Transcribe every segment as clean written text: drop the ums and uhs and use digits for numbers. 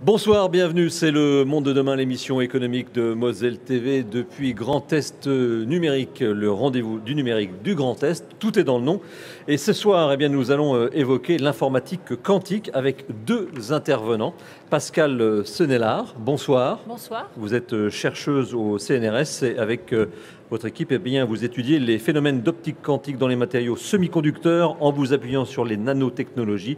Bonsoir, bienvenue, c'est le Monde de demain, l'émission économique de Moselle TV depuis Grand Est numérique, le rendez-vous du numérique du Grand Est, tout est dans le nom. Et ce soir, eh bien, nous allons évoquer l'informatique quantique avec deux intervenants. Pascale Senelard, bonsoir. Bonsoir. Vous êtes chercheuse au CNRS et avec votre équipe, eh bien, vous étudiez les phénomènes d'optique quantique dans les matériaux semi-conducteurs en vous appuyant sur les nanotechnologies.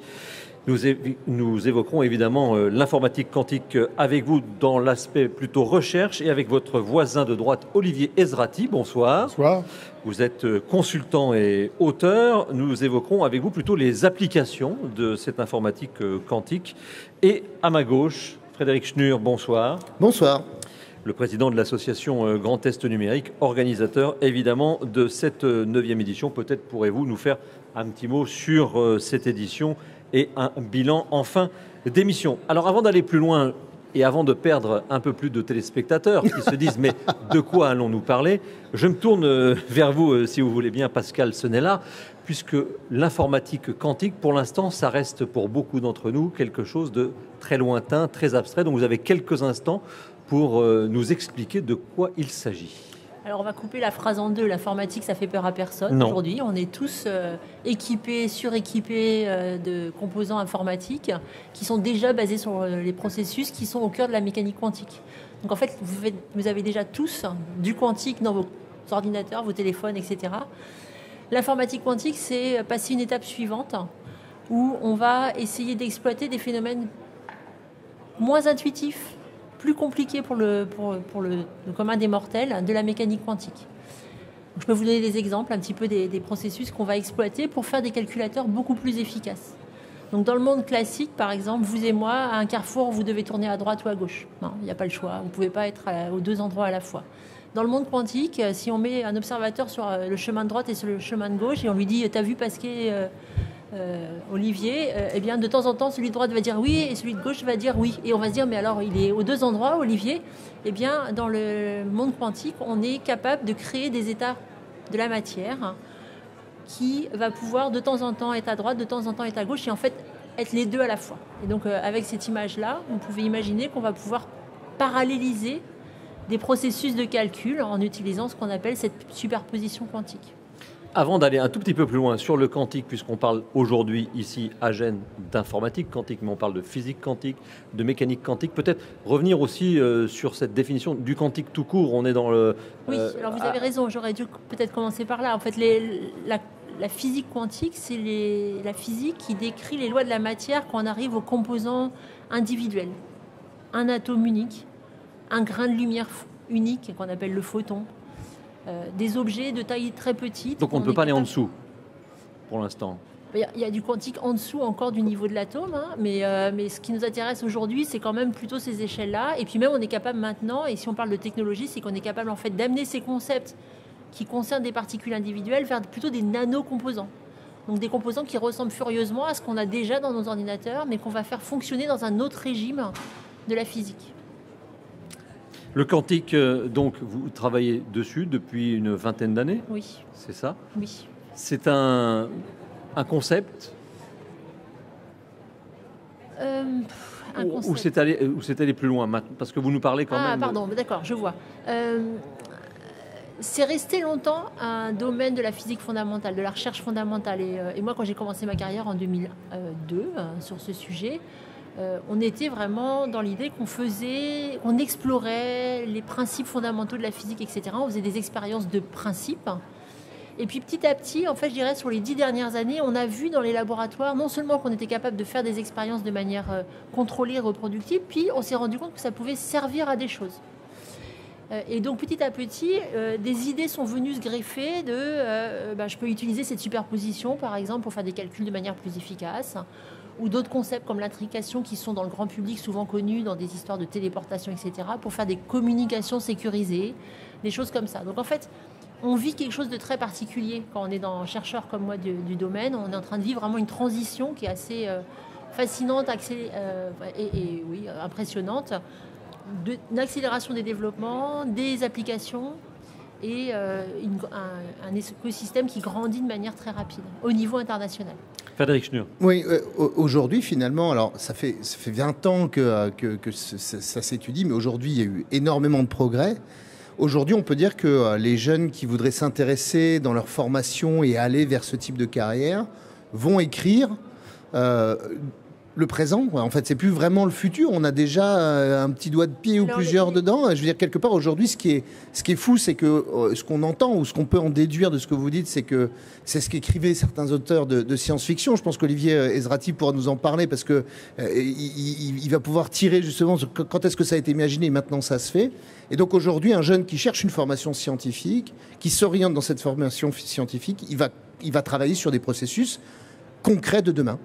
Nous évoquerons évidemment l'informatique quantique avec vous dans l'aspect plutôt recherche et avec votre voisin de droite, Olivier Ezrati. Bonsoir. Bonsoir. Vous êtes consultant et auteur. Nous évoquerons avec vous plutôt les applications de cette informatique quantique. Et à ma gauche, Frédéric Schnur, bonsoir. Bonsoir. Le président de l'association Grand Est numérique, organisateur évidemment de cette 9e édition. Peut-être pourrez-vous nous faire un petit mot sur cette édition et un bilan en fin d'émission. Alors avant d'aller plus loin et avant de perdre un peu plus de téléspectateurs qui se disent mais de quoi allons-nous parler, je me tourne vers vous si vous voulez bien, Pascale Senelard, puisque l'informatique quantique pour l'instant ça reste pour beaucoup d'entre nous quelque chose de très lointain, très abstrait. Donc vous avez quelques instants pour nous expliquer de quoi il s'agit. Alors on va couper la phrase en deux. L'informatique, ça fait peur à personne. Aujourd'hui, on est tous équipés, suréquipés de composants informatiques qui sont déjà basés sur les processus qui sont au cœur de la mécanique quantique. Donc en fait, vous avez déjà tous du quantique dans vos ordinateurs, vos téléphones, etc. L'informatique quantique, c'est passer une étape suivante où on va essayer d'exploiter des phénomènes moins intuitifs, plus compliqué pour le commun des mortels de la mécanique quantique. Donc, je peux vous donner des exemples un petit peu des processus qu'on va exploiter pour faire des calculateurs beaucoup plus efficaces. Donc dans le monde classique, par exemple, vous et moi, à un carrefour, vous devez tourner à droite ou à gauche. Non, il n'y a pas le choix. Vous ne pouvez pas être aux deux endroits à la fois. Dans le monde quantique, si on met un observateur sur le chemin de droite et sur le chemin de gauche et on lui dit « T'as vu Pascal Olivier ?» eh bien, de temps en temps, celui de droite va dire oui et celui de gauche va dire oui. Et on va se dire, mais alors, il est aux deux endroits, Olivier. Eh bien, dans le monde quantique, on est capable de créer des états de la matière qui va pouvoir de temps en temps être à droite, de temps en temps être à gauche et en fait être les deux à la fois. Et donc, avec cette image-là, vous pouvez imaginer qu'on va pouvoir paralléliser des processus de calcul en utilisant ce qu'on appelle cette superposition quantique. Avant d'aller un tout petit peu plus loin sur le quantique, puisqu'on parle aujourd'hui ici à Gênes d'informatique quantique, mais on parle de physique quantique, de mécanique quantique, peut-être revenir aussi sur cette définition du quantique tout court. On est dans le... Oui, alors vous avez raison, j'aurais dû peut-être commencer par là. En fait, la physique quantique, c'est la physique qui décrit les lois de la matière quand on arrive aux composants individuels. Un atome unique, un grain de lumière unique qu'on appelle le photon. Des objets de taille très petite. Donc on ne peut pas aller en dessous, pour l'instant. Il y a du quantique en dessous encore du niveau de l'atome, hein, mais ce qui nous intéresse aujourd'hui, c'est quand même plutôt ces échelles-là. Et puis même, on est capable maintenant, et si on parle de technologie, c'est qu'on est capable en fait d'amener ces concepts qui concernent des particules individuelles vers plutôt des nanocomposants. Donc des composants qui ressemblent furieusement à ce qu'on a déjà dans nos ordinateurs, mais qu'on va faire fonctionner dans un autre régime de la physique. Le quantique, donc, vous travaillez dessus depuis une vingtaine d'années ? Oui. C'est ça ? Oui. C'est un concept ou c'est allé plus loin maintenant ? Parce que vous nous parlez quand même... Ah, pardon, d'accord, je vois. C'est resté longtemps un domaine de la physique fondamentale, de la recherche fondamentale. Et moi, quand j'ai commencé ma carrière en 2002 sur ce sujet... on était vraiment dans l'idée qu'on explorait les principes fondamentaux de la physique, etc. On faisait des expériences de principes. Et puis petit à petit, en fait, je dirais, sur les 10 dernières années, on a vu dans les laboratoires, non seulement qu'on était capable de faire des expériences de manière contrôlée et reproductible, puis on s'est rendu compte que ça pouvait servir à des choses. Et donc petit à petit, des idées sont venues se greffer je peux utiliser cette superposition, par exemple, pour faire des calculs de manière plus efficace, ou d'autres concepts comme l'intrication qui sont dans le grand public souvent connus dans des histoires de téléportation, etc., pour faire des communications sécurisées, des choses comme ça. Donc en fait, on vit quelque chose de très particulier quand on est chercheur comme moi du domaine. On est en train de vivre vraiment une transition qui est assez fascinante et impressionnante, une accélération des développements, des applications et un écosystème qui grandit de manière très rapide au niveau international. Frédéric Schnur. Oui, aujourd'hui, finalement, alors ça fait 20 ans que ça s'étudie, mais aujourd'hui, il y a eu énormément de progrès. Aujourd'hui, on peut dire que les jeunes qui voudraient s'intéresser dans leur formation et aller vers ce type de carrière vont écrire le présent. En fait, c'est plus vraiment le futur. On a déjà un petit doigt de pied ou plusieurs dedans. Je veux dire, quelque part, aujourd'hui, ce qui est fou, c'est que ce qu'on entend ou ce qu'on peut en déduire de ce que vous dites, c'est que c'est ce qu'écrivaient certains auteurs de science-fiction. Je pense qu'Olivier Ezrati pourra nous en parler parce que il va pouvoir tirer justement sur quand est-ce que ça a été imaginé et maintenant ça se fait. Et donc aujourd'hui, un jeune qui cherche une formation scientifique, qui s'oriente dans cette formation scientifique, il va travailler sur des processus concrets de demain.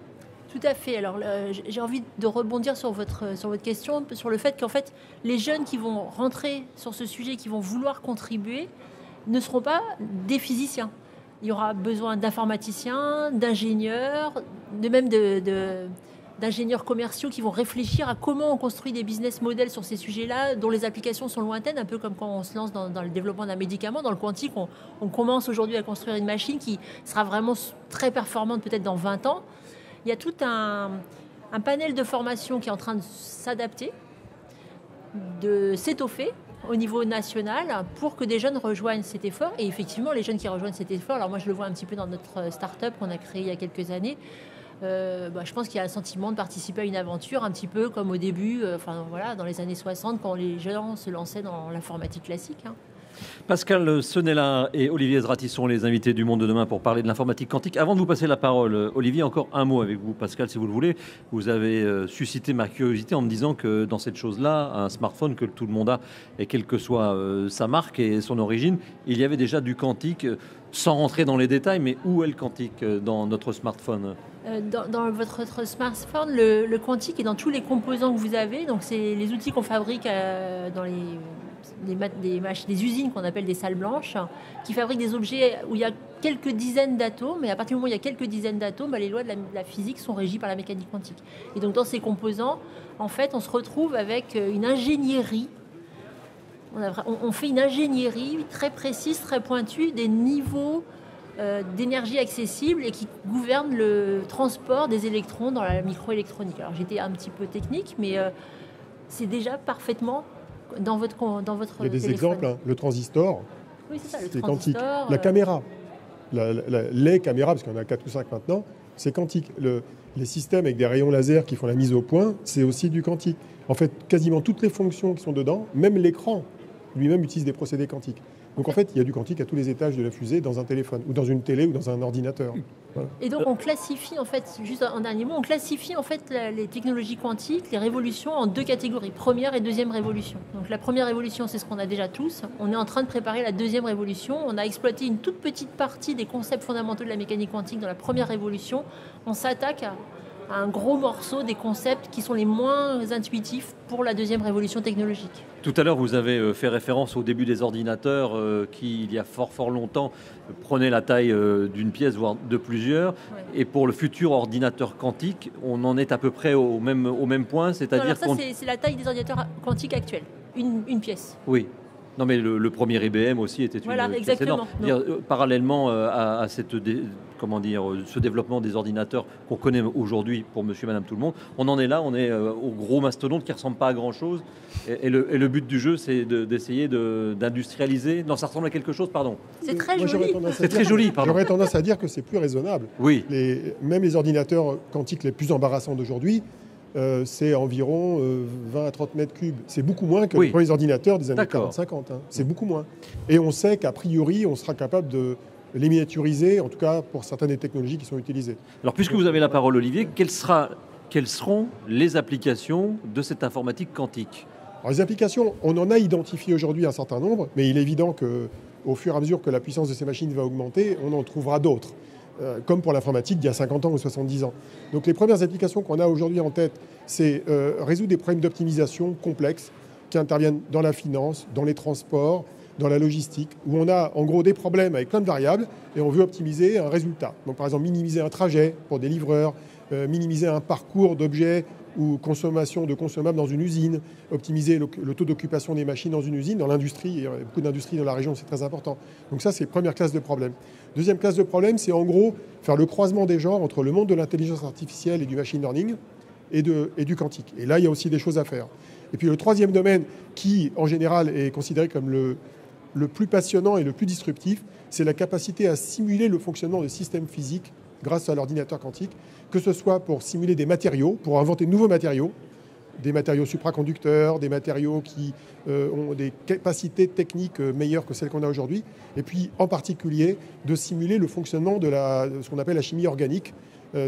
Tout à fait. Alors, j'ai envie de rebondir sur votre question, sur le fait qu'en fait, les jeunes qui vont rentrer sur ce sujet, qui vont vouloir contribuer, ne seront pas des physiciens. Il y aura besoin d'informaticiens, d'ingénieurs, d'ingénieurs commerciaux qui vont réfléchir à comment on construit des business models sur ces sujets-là, dont les applications sont lointaines, un peu comme quand on se lance dans le développement d'un médicament. Dans le quantique, on commence aujourd'hui à construire une machine qui sera vraiment très performante peut-être dans 20 ans. Il y a tout un panel de formation qui est en train de s'adapter, de s'étoffer au niveau national pour que des jeunes rejoignent cet effort. Et effectivement, les jeunes qui rejoignent cet effort, alors moi je le vois un petit peu dans notre start-up qu'on a créée il y a quelques années, je pense qu'il y a un sentiment de participer à une aventure, un petit peu comme au début, dans les années 60, quand les jeunes se lançaient dans l'informatique classique. Pascal Senella et Olivier Ezrati sont les invités du Monde de demain pour parler de l'informatique quantique. Avant de vous passer la parole, Olivier, encore un mot avec vous, Pascal, si vous le voulez. Vous avez suscité ma curiosité en me disant que dans cette chose-là, un smartphone que tout le monde a, et quelle que soit sa marque et son origine, il y avait déjà du quantique, sans rentrer dans les détails, mais où est le quantique dans notre smartphone ? Dans votre smartphone, le quantique est dans tous les composants que vous avez. Donc, c'est les outils qu'on fabrique dans des usines qu'on appelle des salles blanches, qui fabriquent des objets où il y a quelques dizaines d'atomes. Et à partir du moment où il y a quelques dizaines d'atomes, les lois de la physique sont régies par la mécanique quantique. Et donc, dans ces composants, en fait, on se retrouve avec une ingénierie. On fait une ingénierie très précise, très pointue, des niveaux d'énergie accessible et qui gouverne le transport des électrons dans la microélectronique. Alors j'étais un petit peu technique, mais c'est déjà parfaitement dans votre Il y a des téléphone. exemples, hein. Le transistor, oui, c'est ça, c'est quantique. La caméra, les caméras, parce qu'il y en a 4 ou 5 maintenant, c'est quantique. Les systèmes avec des rayons laser qui font la mise au point, c'est aussi du quantique. En fait, quasiment toutes les fonctions qui sont dedans, même l'écran lui-même utilise des procédés quantiques. Donc en fait, il y a du quantique à tous les étages de la fusée dans un téléphone, ou dans une télé, ou dans un ordinateur. Voilà. Et donc on classifie, en fait, juste en dernier mot, on classifie en fait les technologies quantiques, les révolutions en 2 catégories, première et deuxième révolution. Donc la première révolution, c'est ce qu'on a déjà tous. On est en train de préparer la deuxième révolution. On a exploité une toute petite partie des concepts fondamentaux de la mécanique quantique dans la première révolution. On s'attaque à un gros morceau des concepts qui sont les moins intuitifs pour la deuxième révolution technologique. Tout à l'heure, vous avez fait référence au début des ordinateurs qui, il y a fort longtemps, prenaient la taille d'une pièce, voire de plusieurs. Ouais. Et pour le futur ordinateur quantique, on en est à peu près au même point, c'est-à-dire c'est la taille des ordinateurs quantiques actuels, une pièce. Oui. Non, mais le premier IBM aussi était une pièce énorme. Parallèlement à ce développement des ordinateurs qu'on connaît aujourd'hui pour monsieur, madame, tout le monde, on en est là, on est au gros mastodonte qui ne ressemble pas à grand-chose. Et le but du jeu, c'est d'essayer d'industrialiser. Non, ça ressemble à quelque chose, pardon. C'est très joli. C'est très joli, pardon. J'aurais tendance à dire que c'est plus raisonnable. Oui. Même les ordinateurs quantiques les plus embarrassants d'aujourd'hui, c'est environ 20 à 30 mètres cubes. C'est beaucoup moins que les premiers ordinateurs des années 40-50. Hein. C'est beaucoup moins. Et on sait qu'a priori, on sera capable de les miniaturiser, en tout cas pour certaines des technologies qui sont utilisées. Alors, puisque vous avez la parole, Olivier, quelles seront les applications de cette informatique quantique ? Alors, les applications, on en a identifié aujourd'hui un certain nombre, mais il est évident qu'au fur et à mesure que la puissance de ces machines va augmenter, on en trouvera d'autres. Comme pour l'informatique d'il y a 50 ans ou 70 ans. Donc les premières applications qu'on a aujourd'hui en tête, c'est résoudre des problèmes d'optimisation complexes qui interviennent dans la finance, dans les transports, dans la logistique, où on a en gros des problèmes avec plein de variables et on veut optimiser un résultat. Donc par exemple minimiser un trajet pour des livreurs, minimiser un parcours d'objets ou consommation de consommables dans une usine, optimiser le taux d'occupation des machines dans une usine, dans l'industrie. Il y a beaucoup d'industries dans la région, c'est très important. Donc ça, c'est première classe de problème. Deuxième classe de problème, c'est en gros faire le croisement des genres entre le monde de l'intelligence artificielle et du machine learning et du quantique. Et là, il y a aussi des choses à faire. Et puis le troisième domaine qui, en général, est considéré comme le plus passionnant et le plus disruptif, c'est la capacité à simuler le fonctionnement de systèmes physiques grâce à l'ordinateur quantique, que ce soit pour simuler des matériaux, pour inventer de nouveaux matériaux, des matériaux supraconducteurs, des matériaux qui ont des capacités techniques meilleures que celles qu'on a aujourd'hui, et puis en particulier de simuler le fonctionnement de ce qu'on appelle la chimie organique,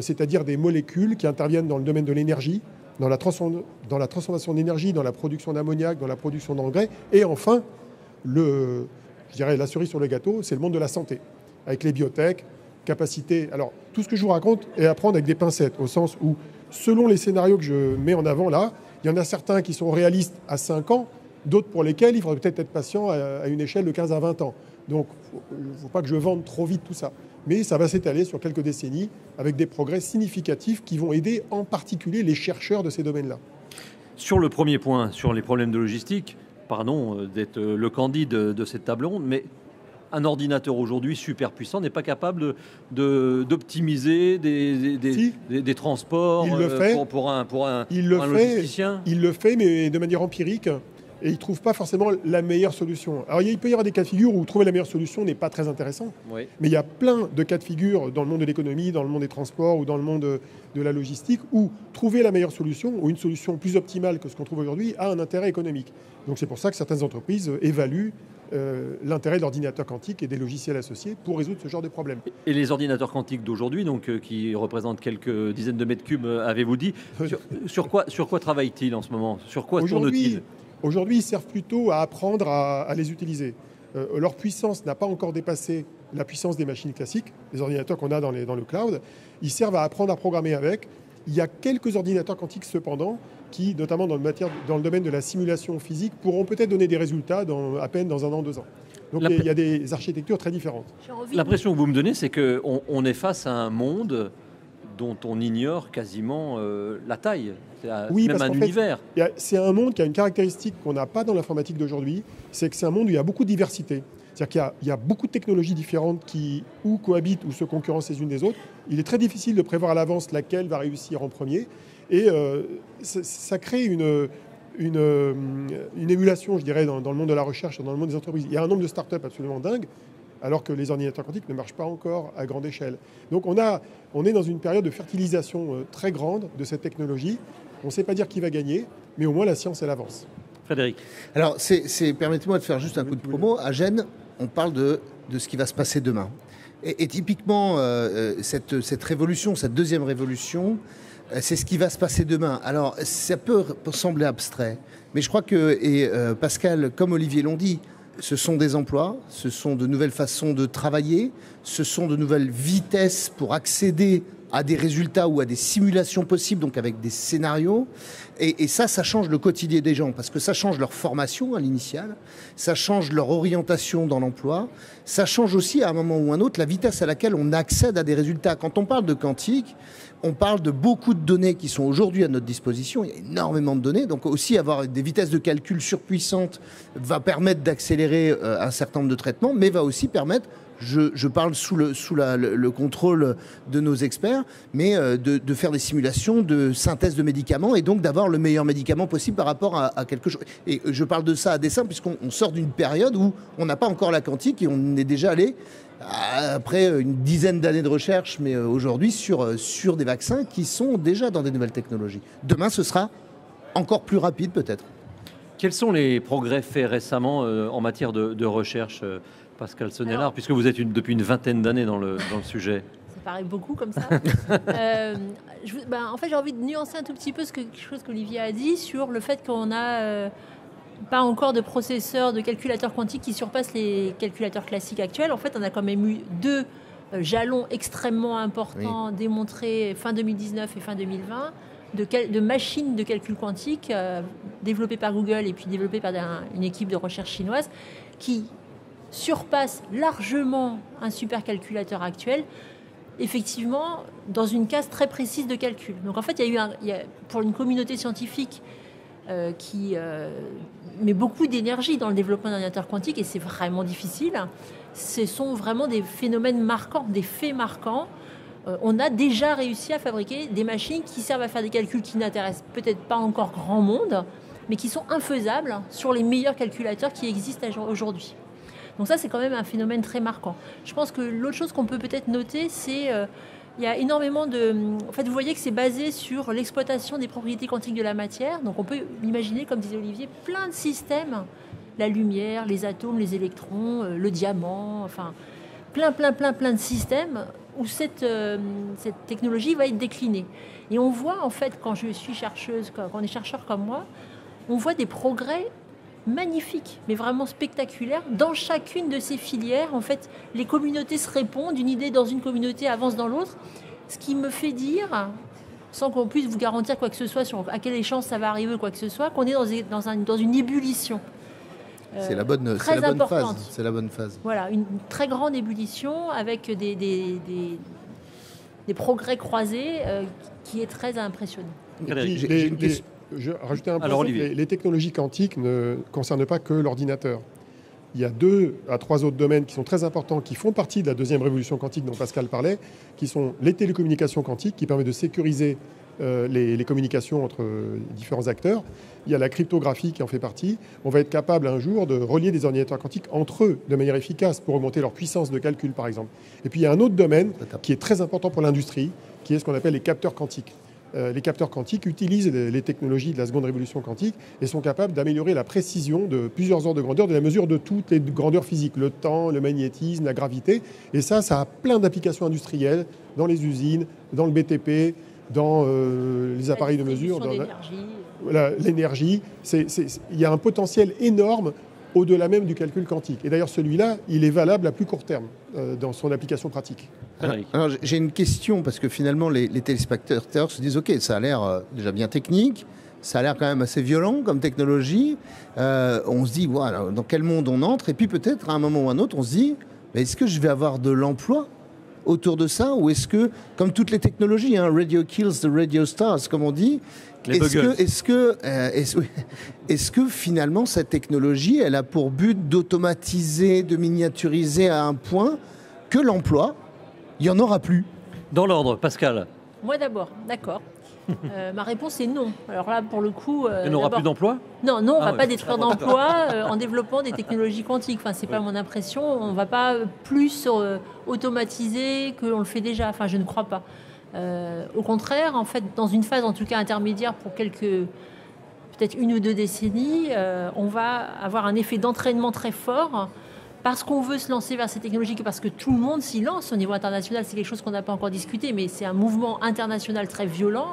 c'est-à-dire des molécules qui interviennent dans le domaine de l'énergie, dans la transformation d'énergie, dans la production d'ammoniac, dans la production d'engrais, et enfin, je dirais la cerise sur le gâteau, c'est le monde de la santé, avec les biotech, capacité. Alors, tout ce que je vous raconte est à prendre avec des pincettes, au sens où, selon les scénarios que je mets en avant là, il y en a certains qui sont réalistes à 5 ans, d'autres pour lesquels il faudrait peut-être être patient à une échelle de 15 à 20 ans. Donc, il ne faut pas que je vende trop vite tout ça. Mais ça va s'étaler sur quelques décennies avec des progrès significatifs qui vont aider en particulier les chercheurs de ces domaines-là. Sur le premier point, sur les problèmes de logistique, pardon d'être le candide de cette table ronde, mais un ordinateur aujourd'hui super puissant n'est pas capable d'optimiser des transports pour un logisticien. Il le fait, mais de manière empirique. Et il ne trouve pas forcément la meilleure solution. Alors il peut y avoir des cas de figure où trouver la meilleure solution n'est pas très intéressant. Oui. Mais il y a plein de cas de figure dans le monde de l'économie, dans le monde des transports ou dans le monde de la logistique où trouver la meilleure solution ou une solution plus optimale que ce qu'on trouve aujourd'hui a un intérêt économique. Donc c'est pour ça que certaines entreprises évaluent l'intérêt de l'ordinateur quantique et des logiciels associés pour résoudre ce genre de problème. Et les ordinateurs quantiques d'aujourd'hui, donc qui représentent quelques dizaines de mètres cubes, avez-vous dit, sur quoi travaillent-ils en ce moment? Sur quoi tournent-ils? Aujourd'hui, ils servent plutôt à apprendre à les utiliser. Leur puissance n'a pas encore dépassé la puissance des machines classiques, les ordinateurs qu'on a dans le cloud. Ils servent à apprendre à programmer avec. Il y a quelques ordinateurs quantiques cependant qui, notamment dans le domaine de la simulation physique, pourront peut-être donner des résultats à peine dans 1 an, 2 ans. Donc il y a des architectures très différentes. L'impression que vous me donnez, c'est qu'on est face à un monde dont on ignore quasiment la taille. Oui, même un univers. C'est un monde qui a une caractéristique qu'on n'a pas dans l'informatique d'aujourd'hui, c'est que c'est un monde où il y a beaucoup de diversité. C'est-à-dire qu'il y a beaucoup de technologies différentes qui ou cohabitent ou se concurrencent les unes des autres. Il est très difficile de prévoir à l'avance laquelle va réussir en premier. Et ça crée une émulation, je dirais, dans le monde de la recherche, dans le monde des entreprises. Il y a un nombre de startups absolument dingue, alors que les ordinateurs quantiques ne marchent pas encore à grande échelle. Donc on est dans une période de fertilisation très grande de cette technologie. On ne sait pas dire qui va gagner, mais au moins la science, elle avance. Frédéric. Alors, permettez-moi de faire juste un coup de promo. À Gênes, on parle de ce qui va se passer demain. Et typiquement, cette révolution, cette deuxième révolution, c'est ce qui va se passer demain. Alors, ça peut sembler abstrait, mais je crois que, Pascal, comme Olivier l'ont dit, ce sont des emplois, ce sont de nouvelles façons de travailler, ce sont de nouvelles vitesses pour accéder à des résultats ou à des simulations possibles, donc avec des scénarios. Et ça change le quotidien des gens, parce que ça change leur formation à l'initiale, ça change leur orientation dans l'emploi, ça change aussi à un moment ou un autre la vitesse à laquelle on accède à des résultats. Quand on parle de quantique, on parle de beaucoup de données qui sont aujourd'hui à notre disposition, il y a énormément de données, donc aussi avoir des vitesses de calcul surpuissantes va permettre d'accélérer un certain nombre de traitements, mais va aussi permettre, je parle sous le contrôle de nos experts, mais de faire des simulations de synthèse de médicaments et donc d'avoir le meilleur médicament possible par rapport à quelque chose. Et je parle de ça à dessein puisqu'on sort d'une période où on n'a pas encore la quantique et on est déjà allé, après une dizaine d'années de recherche, mais aujourd'hui sur des vaccins qui sont déjà dans des nouvelles technologies. Demain, ce sera encore plus rapide peut-être. Quels sont les progrès faits récemment en matière de recherche, Pascal Sonnellard, puisque vous êtes depuis une vingtaine d'années dans le sujet? Ça paraît beaucoup comme ça. En fait, j'ai envie de nuancer un tout petit peu quelque chose qu'Olivier a dit sur le fait qu'on n'a pas encore de processeurs, de calculateurs quantiques qui surpassent les calculateurs classiques actuels. En fait, on a quand même eu 2 jalons extrêmement importants démontrés fin 2019 et fin 2020 de machines de calcul quantique développées par Google et puis développées par une équipe de recherche chinoise qui surpasse largement un supercalculateur actuel effectivement dans une case très précise de calcul. Donc en fait, il y a pour une communauté scientifique qui met beaucoup d'énergie dans le développement d'ordinateurs quantiques, et c'est vraiment difficile, ce sont vraiment des phénomènes marquants, des faits marquants. On a déjà réussi à fabriquer des machines qui servent à faire des calculs qui n'intéressent peut-être pas encore grand monde, mais qui sont infaisables sur les meilleurs calculateurs qui existent aujourd'hui. Donc ça, c'est quand même un phénomène très marquant. Je pense que l'autre chose qu'on peut peut-être noter, c'est il y a énormément de... En fait, vous voyez que c'est basé sur l'exploitation des propriétés quantiques de la matière. Donc on peut imaginer, comme disait Olivier, plein de systèmes. La lumière, les atomes, les électrons, le diamant, enfin plein de systèmes où cette technologie va être déclinée. Et on voit, en fait, quand je suis chercheuse, quand on est chercheur comme moi, on voit des progrès magnifiques, mais vraiment spectaculaires. Dans chacune de ces filières, en fait, les communautés se répondent, une idée dans une communauté avance dans l'autre, ce qui me fait dire, sans qu'on puisse vous garantir quoi que ce soit sur à quelle échéance ça va arriver, quoi que ce soit, qu'on est dans une ébullition. C'est la bonne phase. C'est la bonne phase. Voilà, une très grande ébullition avec des progrès croisés qui est très impressionnant. Je rajoutais un point, les technologies quantiques ne concernent pas que l'ordinateur. Il y a 2 à 3 autres domaines qui sont très importants, qui font partie de la deuxième révolution quantique dont Pascal parlait, qui sont les télécommunications quantiques, qui permettent de sécuriser les communications entre différents acteurs. Il y a la cryptographie qui en fait partie. On va être capable un jour de relier des ordinateurs quantiques entre eux de manière efficace pour augmenter leur puissance de calcul, par exemple. Et puis il y a un autre domaine qui est très important pour l'industrie, qui est ce qu'on appelle les capteurs quantiques. Les capteurs quantiques utilisent les technologies de la seconde révolution quantique et sont capables d'améliorer la précision de plusieurs ordres de grandeur, de la mesure de toutes les grandeurs physiques, le temps, le magnétisme, la gravité. Et ça a plein d'applications industrielles dans les usines, dans le BTP, dans les appareils de mesure, dans l'énergie. Il y a un potentiel énorme au-delà même du calcul quantique. Et d'ailleurs, celui-là, il est valable à plus court terme dans son application pratique. Alors j'ai une question, parce que finalement, les téléspectateurs se disent « Ok, ça a l'air déjà bien technique, ça a l'air quand même assez violent comme technologie. On se dit, voilà, dans quel monde on entre ?» Et puis peut-être, à un moment ou à un autre, on se dit « Est-ce que je vais avoir de l'emploi autour de ça, ou est-ce que, comme toutes les technologies, radio kills the radio stars, comme on dit, est-ce que finalement cette technologie, elle a pour but d'automatiser, de miniaturiser à un point que l'emploi, il n'y en aura plus? Dans l'ordre, Pascal. Moi d'abord, d'accord. Ma réponse est non. Alors là, pour le coup... Il n'y aura plus d'emploi? Non, on ne va pas détruire d'emploi en développant des technologies quantiques. Enfin, ce n'est pas mon impression. On ne va pas plus automatiser qu'on le fait déjà. Enfin, je ne crois pas. Au contraire, en fait, dans une phase en tout cas intermédiaire pour peut-être 1 ou 2 décennies, on va avoir un effet d'entraînement très fort parce qu'on veut se lancer vers ces technologies, parce que tout le monde s'y lance au niveau international. C'est quelque chose qu'on n'a pas encore discuté, mais c'est un mouvement international très violent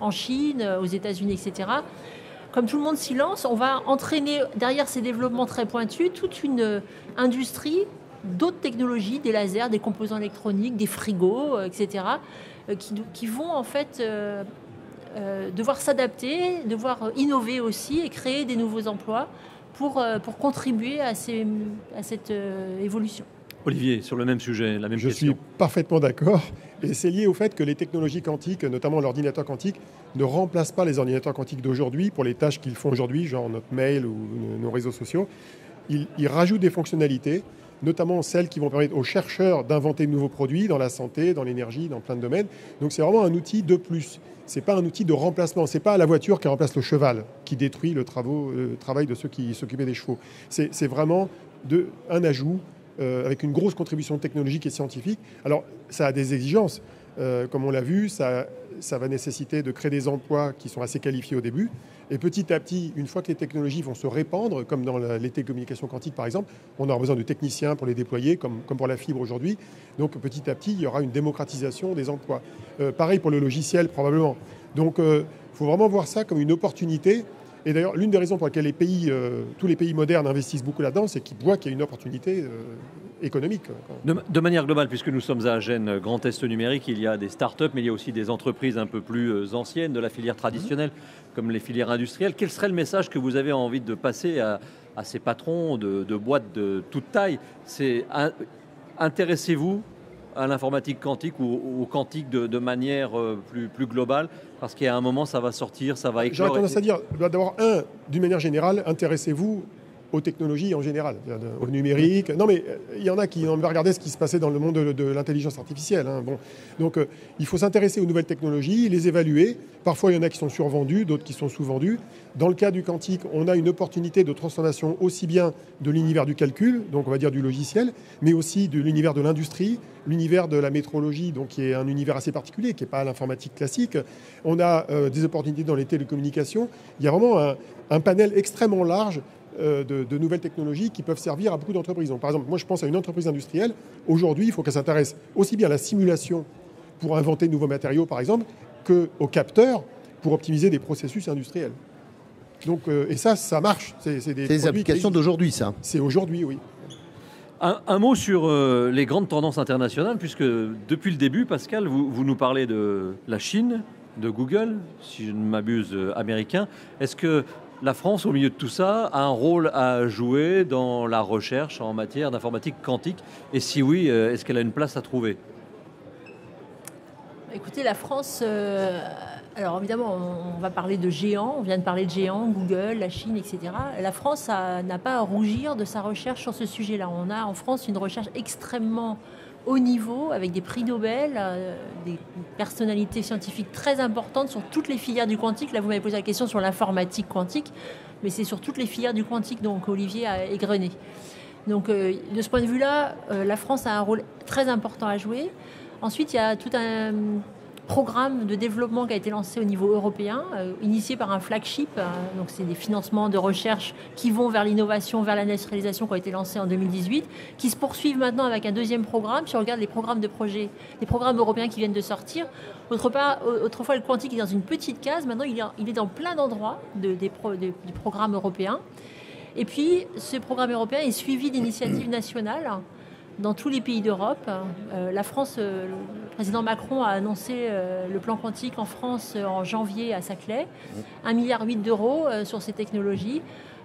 en Chine, aux États-Unis, etc. Comme tout le monde s'y lance, on va entraîner derrière ces développements très pointus toute une industrie d'autres technologies, des lasers, des composants électroniques, des frigos, etc., qui vont en fait devoir s'adapter, devoir innover aussi et créer des nouveaux emplois pour contribuer à cette évolution. Olivier, sur le même sujet, la même question. Je suis parfaitement d'accord. Et c'est lié au fait que les technologies quantiques, notamment l'ordinateur quantique, ne remplacent pas les ordinateurs quantiques d'aujourd'hui pour les tâches qu'ils font aujourd'hui, genre notre mail ou nos réseaux sociaux. Ils rajoutent des fonctionnalités, notamment celles qui vont permettre aux chercheurs d'inventer de nouveaux produits dans la santé, dans l'énergie, dans plein de domaines. Donc c'est vraiment un outil de plus. Ce n'est pas un outil de remplacement. Ce n'est pas la voiture qui remplace le cheval, qui détruit le travail de ceux qui s'occupaient des chevaux. C'est vraiment un ajout avec une grosse contribution technologique et scientifique. Alors, ça a des exigences. Comme on l'a vu, ça va nécessiter de créer des emplois qui sont assez qualifiés au début. Et petit à petit, une fois que les technologies vont se répandre, comme dans les télécommunications quantiques par exemple, on aura besoin de techniciens pour les déployer, comme pour la fibre aujourd'hui. Donc petit à petit, il y aura une démocratisation des emplois. Pareil pour le logiciel probablement. Donc il faut vraiment voir ça comme une opportunité. Et d'ailleurs, l'une des raisons pour lesquelles tous les pays modernes investissent beaucoup là-dedans, c'est qu'ils voient qu'il y a une opportunité économique. De manière globale, puisque nous sommes à Agen, Grand Est numérique, il y a des start-up, mais il y a aussi des entreprises un peu plus anciennes de la filière traditionnelle, comme les filières industrielles. Quel serait le message que vous avez envie de passer à ces patrons de boîtes de toute taille? C'est intéressez-vous à l'informatique quantique ou au quantique de manière plus globale? Parce qu'à un moment, ça va sortir, ça va éclore. J'aurais tendance à dire, d'abord, d'une manière générale, intéressez-vous aux technologies en général, au numérique. Non, mais il y en a qui ont regardé ce qui se passait dans le monde de l'intelligence artificielle. Hein. Bon. Donc, il faut s'intéresser aux nouvelles technologies, les évaluer. Parfois, il y en a qui sont survendus, d'autres qui sont sous-vendus. Dans le cas du quantique, on a une opportunité de transformation aussi bien de l'univers du calcul, donc on va dire du logiciel, mais aussi de l'univers de l'industrie, l'univers de la métrologie, donc qui est un univers assez particulier, qui n'est pas l'informatique classique. On a des opportunités dans les télécommunications. Il y a vraiment un panel extrêmement large de nouvelles technologies qui peuvent servir à beaucoup d'entreprises. Donc, par exemple, moi je pense à une entreprise industrielle. Aujourd'hui, il faut qu'elle s'intéresse aussi bien à la simulation pour inventer de nouveaux matériaux, par exemple, qu'aux capteurs pour optimiser des processus industriels. Donc, et ça marche. C'est des applications d'aujourd'hui, ça. C'est aujourd'hui, oui. Un mot sur les grandes tendances internationales, puisque depuis le début, Pascal, vous nous parlez de la Chine, de Google, si je ne m'abuse, américain. Est-ce que la France, au milieu de tout ça, a un rôle à jouer dans la recherche en matière d'informatique quantique? Et si oui, est-ce qu'elle a une place à trouver? Écoutez, la France, alors évidemment, on va parler de géants, on vient de parler de géants, Google, la Chine, etc. La France n'a pas à rougir de sa recherche sur ce sujet-là. On a en France une recherche extrêmement haut niveau, avec des prix Nobel, des personnalités scientifiques très importantes sur toutes les filières du quantique. Là, vous m'avez posé la question sur l'informatique quantique, mais c'est sur toutes les filières du quantique, donc Olivier a égrené. Donc, de ce point de vue-là, la France a un rôle très important à jouer. Ensuite, il y a tout un programme de développement qui a été lancé au niveau européen, initié par un flagship. Donc, c'est des financements de recherche qui vont vers l'innovation, vers l'industrialisation, qui ont été lancés en 2018, qui se poursuivent maintenant avec un deuxième programme. Si on regarde les programmes de projets, les programmes européens qui viennent de sortir, autrefois, le quantique est dans une petite case. Maintenant, il est dans plein d'endroits du programme européen. Et puis, ce programme européen est suivi d'initiatives nationales dans tous les pays d'Europe. La France, le président Macron a annoncé le plan quantique en France en janvier à Saclay, 1,8 milliard d'euros sur ces technologies.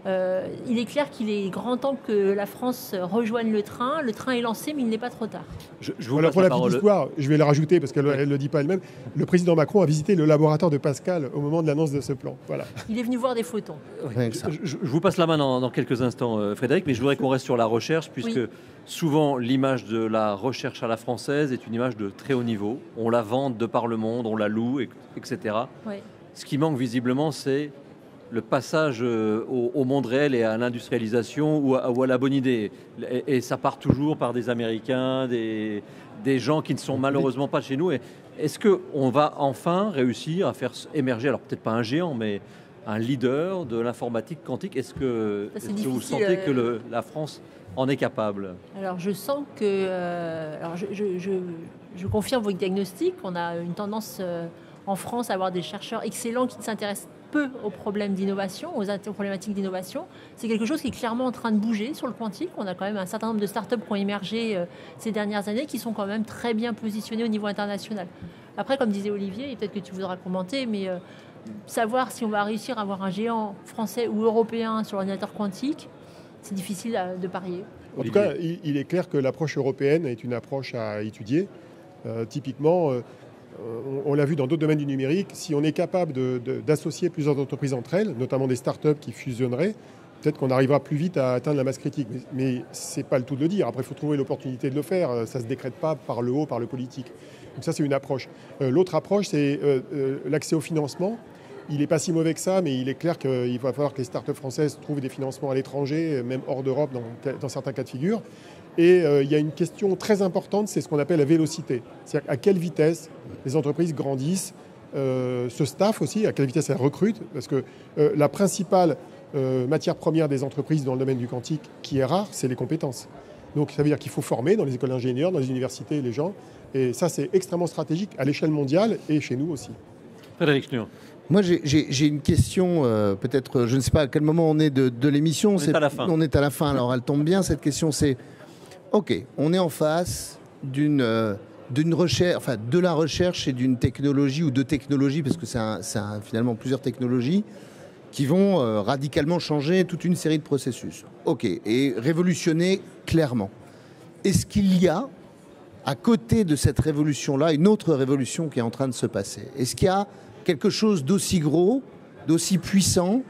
Il est clair qu'il est grand temps que la France rejoigne le train. Le train est lancé, mais il n'est pas trop tard. Voilà, pour la petite histoire, je vais la rajouter parce qu'elle ne le dit pas elle-même. Le président Macron a visité le laboratoire de Pascal au moment de l'annonce de ce plan. Voilà. Il est venu voir des photons. Je vous passe la main dans quelques instants, Frédéric, mais je voudrais qu'on reste sur la recherche, puisque souvent l'image de la recherche à la française est une image de très haut niveau. On la vante de par le monde, on la loue, etc. Oui. Ce qui manque visiblement, c'est le passage au monde réel et à l'industrialisation ou à la bonne idée. Et ça part toujours par des Américains, des gens qui ne sont malheureusement pas chez nous. Est-ce qu'on va enfin réussir à faire émerger, alors peut-être pas un géant, mais un leader de l'informatique quantique? Est-ce que vous sentez que la France en est capable? Alors je sens que... je confirme votre diagnostic. On a une tendance en France à avoir des chercheurs excellents qui ne s'intéressent peu aux problèmes d'innovation, aux problématiques d'innovation. C'est quelque chose qui est clairement en train de bouger sur le quantique. On a quand même un certain nombre de startups qui ont émergé ces dernières années qui sont quand même très bien positionnées au niveau international. Après, comme disait Olivier, et peut-être que tu voudras commenter, mais savoir si on va réussir à avoir un géant français ou européen sur l'ordinateur quantique, c'est difficile de parier. En tout cas, il est clair que l'approche européenne est une approche à étudier. Typiquement, on l'a vu dans d'autres domaines du numérique, si on est capable d'associer plusieurs entreprises entre elles, notamment des startups qui fusionneraient, peut-être qu'on arrivera plus vite à atteindre la masse critique. Mais ce n'est pas le tout de le dire. Après, il faut trouver l'opportunité de le faire. Ça ne se décrète pas par le haut, par le politique. Donc ça, c'est une approche. L'autre approche, c'est l'accès au financement. Il n'est pas si mauvais que ça, mais il est clair qu'il va falloir que les startups françaises trouvent des financements à l'étranger, même hors d'Europe, dans certains cas de figure. Et il y a une question très importante, c'est ce qu'on appelle la vélocité. C'est-à-dire à quelle vitesse les entreprises grandissent, se staffent aussi, à quelle vitesse elles recrutent. Parce que la principale matière première des entreprises dans le domaine du quantique, qui est rare, c'est les compétences. Donc ça veut dire qu'il faut former dans les écoles d'ingénieurs, dans les universités, les gens. Et ça, c'est extrêmement stratégique à l'échelle mondiale et chez nous aussi. Frédéric Schnur. Moi, j'ai une question, peut-être, je ne sais pas à quel moment on est de l'émission. On est à la fin. On est à la fin, alors elle tombe bien, cette question, c'est... Ok, on est en face d'une recherche, enfin de la recherche et d'une technologie ou de technologies, parce que c'est finalement plusieurs technologies qui vont radicalement changer toute une série de processus. Ok, et révolutionner clairement. Est-ce qu'il y a, à côté de cette révolution-là, une autre révolution qui est en train de se passer? Est-ce qu'il y a quelque chose d'aussi gros, d'aussi puissant,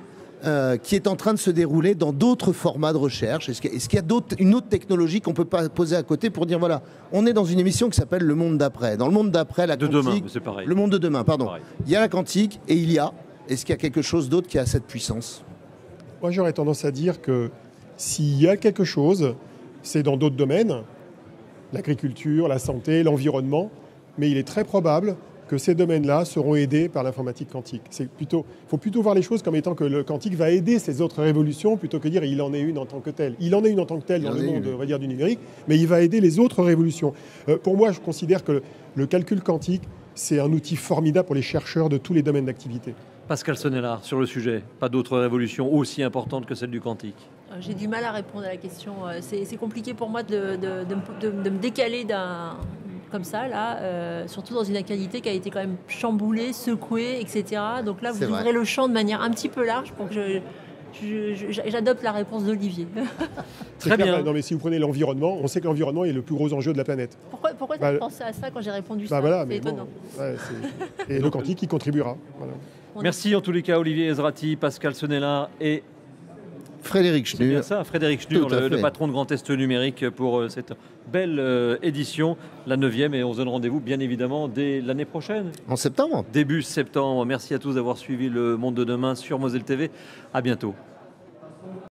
qui est en train de se dérouler dans d'autres formats de recherche? Est-ce qu'il y a une autre technologie qu'on ne peut pas poser à côté pour dire, voilà, on est dans une émission qui s'appelle Le Monde d'après. Dans le monde d'après, la quantique... demain, c'est pareil. Le monde de demain, pardon. Il y a la quantique et est-ce qu'il y a quelque chose d'autre qui a cette puissance? Moi, j'aurais tendance à dire que s'il y a quelque chose, c'est dans d'autres domaines, l'agriculture, la santé, l'environnement, mais il est très probable que ces domaines-là seront aidés par l'informatique quantique. Il faut plutôt voir les choses comme étant que le quantique va aider ces autres révolutions plutôt que dire il en est une en tant que telle. Il en est une en tant que telle dans le monde, on va dire, du numérique, mais il va aider les autres révolutions. Pour moi, je considère que le calcul quantique, c'est un outil formidable pour les chercheurs de tous les domaines d'activité. Pascal Sonnellard, sur le sujet, pas d'autres révolutions aussi importantes que celle du quantique? J'ai du mal à répondre à la question. C'est compliqué pour moi de me décaler comme ça, là, surtout dans une actualité qui a été quand même chamboulée, secouée, etc. Donc là, vous ouvrez le champ de manière un petit peu large pour que j'adopte la réponse d'Olivier. Très bien. Non, mais si vous prenez l'environnement, on sait que l'environnement est le plus gros enjeu de la planète. Pourquoi tu as pensé à ça quand j'ai répondu ça? Voilà, c'est étonnant. Bon, et le quantique, il contribuera. Voilà. Merci en tous les cas, Olivier Ezrati, Pascal Sonnellard et Frédéric Schnur. C'est bien ça, Frédéric Schnur, le patron de Grand Est Numérique, pour cette belle édition, la 9e, et on se donne rendez-vous bien évidemment dès l'année prochaine. En septembre. Début septembre. Merci à tous d'avoir suivi Le Monde de demain sur Moselle TV. À bientôt.